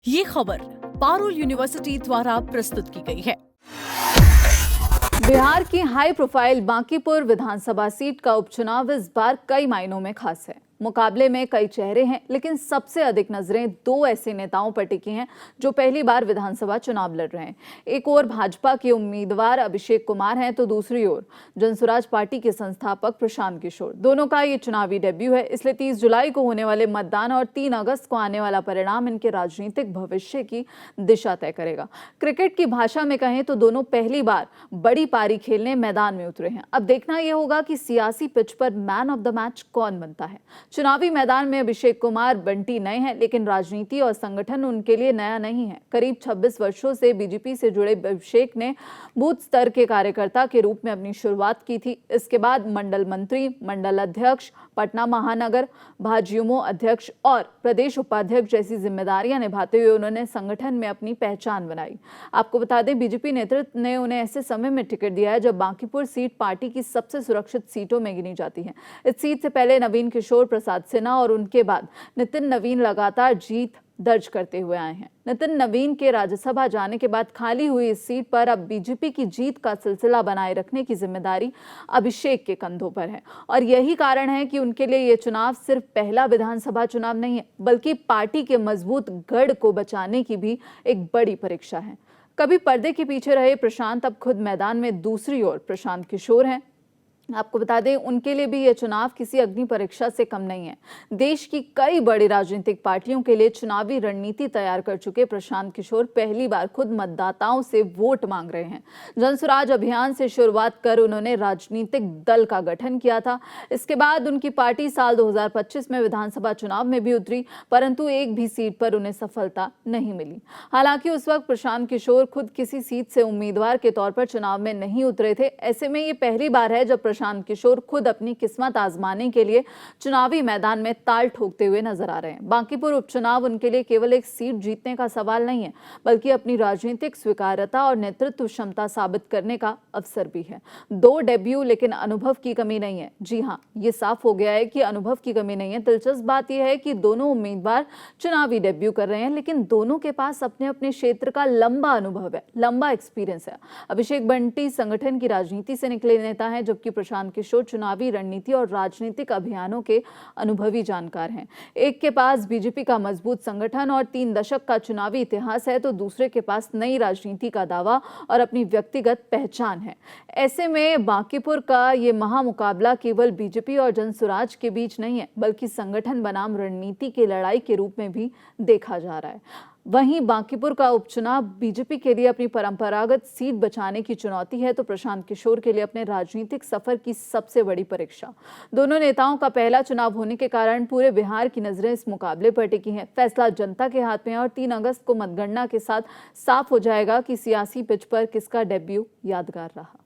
ये खबर पारुल यूनिवर्सिटी द्वारा प्रस्तुत की गई है। बिहार की हाई प्रोफाइल बांकीपुर विधानसभा सीट का उपचुनाव इस बार कई मायनों में खास है। मुकाबले में कई चेहरे हैं, लेकिन सबसे अधिक नजरें दो ऐसे नेताओं पर टिकी हैं जो पहली बार विधानसभा चुनाव लड़ रहे हैं। एक ओर भाजपा के उम्मीदवार अभिषेक कुमार हैं, तो दूसरी ओर जनसुराज पार्टी के संस्थापक प्रशांत किशोर। दोनों का ये चुनावी डेब्यू है, इसलिए 30 जुलाई को होने वाले मतदान और 3 अगस्त को आने वाला परिणाम इनके राजनीतिक भविष्य की दिशा तय करेगा। क्रिकेट की भाषा में कहें तो दोनों पहली बार बड़ी पारी खेलने मैदान में उतरे हैं। अब देखना यह होगा कि सियासी पिच पर मैन ऑफ द मैच कौन बनता है। चुनावी मैदान में अभिषेक कुमार बंटी नए हैं, लेकिन राजनीति और संगठन उनके लिए नया नहीं है। करीब 26 वर्षों से बीजेपी से जुड़े अभिषेक ने बूथ स्तर के कार्यकर्ता के रूप में अपनी शुरुआत की थी। इसके बाद मंडल मंत्री, मंडल अध्यक्ष, पटना महानगर भाजयुमो अध्यक्ष और प्रदेश उपाध्यक्ष जैसी जिम्मेदारियां निभाते हुए उन्होंने संगठन में अपनी पहचान बनाई। आपको बता दें, बीजेपी नेतृत्व ने उन्हें ऐसे समय में टिकट दिया है जब बांकीपुर सीट पार्टी की सबसे सुरक्षित सीटों में गिनी जाती है। इस सीट से पहले नवीन किशोर प्रसाद सिन्हा और उनके बाद नितिन नवीन लगातार जीत दर्ज करते हुए आए हैं। नितिन नवीन के राज्यसभा जाने के बाद खाली हुई इस सीट पर अब बीजेपी की जीत का सिलसिला बनाए रखने की जिम्मेदारी अभिषेक के कंधों पर है, और यही कारण है कि उनके लिए यह चुनाव सिर्फ पहला विधानसभा चुनाव नहीं है, बल्कि पार्टी के मजबूत गढ़ को बचाने की भी एक बड़ी परीक्षा है। कभी पर्दे के पीछे रहे प्रशांत अब खुद मैदान में दूसरी ओर प्रशांत किशोर हैं। आपको बता दें, उनके लिए भी यह चुनाव किसी अग्नि परीक्षा से कम नहीं है। देश की कई बड़ी राजनीतिक पार्टियों के लिए चुनावी रणनीति तैयार कर चुके प्रशांत किशोर पहली बार खुद मतदाताओं से वोट मांग रहे हैं। जनसुराज अभियान से शुरुआत कर उन्होंने राजनीतिक दल का गठन किया था। इसके बाद उनकी पार्टी साल 2025 में विधानसभा चुनाव में भी उतरी, परंतु एक भी सीट पर उन्हें सफलता नहीं मिली। हालांकि उस वक्त प्रशांत किशोर खुद किसी सीट से उम्मीदवार के तौर पर चुनाव में नहीं उतरे थे। ऐसे में ये पहली बार है जब प्रशांत किशोर खुद अपनी किस्मत आजमाने के लिए चुनावी मैदान में ताल ठोकते हुए नजर आ रहे हैं। बांकीपुर उपचुनाव उनके लिए केवल एक सीट जीतने का सवाल नहीं है, बल्कि अपनी राजनीतिक स्वीकार्यता और नेतृत्व क्षमता साबित करने का अवसर भी है। दो डेब्यू, लेकिन अनुभव की कमी नहीं है। जी हाँ, ये साफ हो गया है कि अनुभव की कमी नहीं है। दिलचस्प बात यह है कि दोनों उम्मीदवार चुनावी डेब्यू कर रहे हैं, लेकिन दोनों के पास अपने अपने क्षेत्र का लंबा अनुभव है, लंबा एक्सपीरियंस है। अभिषेक बंटी संगठन की राजनीति से निकले नेता हैं, जबकि प्रशांत किशोर चुनावी रणनीति और राजनीतिक अभियानों के अनुभवी जानकार हैं। एक के पास बीजेपी का मजबूत संगठन और 3 दशक का चुनावी इतिहास है, तो दूसरे के पास नई राजनीति का दावा और अपनी व्यक्तिगत पहचान है। ऐसे में बांकीपुर का ये महामुकाबला केवल बीजेपी और जनसुराज के बीच नहीं है, बल्कि संगठन बनाम रणनीति की लड़ाई के रूप में भी देखा जा रहा है। वहीं बांकीपुर का उपचुनाव बीजेपी के लिए अपनी परंपरागत सीट बचाने की चुनौती है, तो प्रशांत किशोर के लिए अपने राजनीतिक सफर की सबसे बड़ी परीक्षा। दोनों नेताओं का पहला चुनाव होने के कारण पूरे बिहार की नजरें इस मुकाबले पर टिकी हैं। फैसला जनता के हाथ में है और 3 अगस्त को मतगणना के साथ साफ हो जाएगा कि सियासी पिच पर किसका डेब्यू यादगार रहा।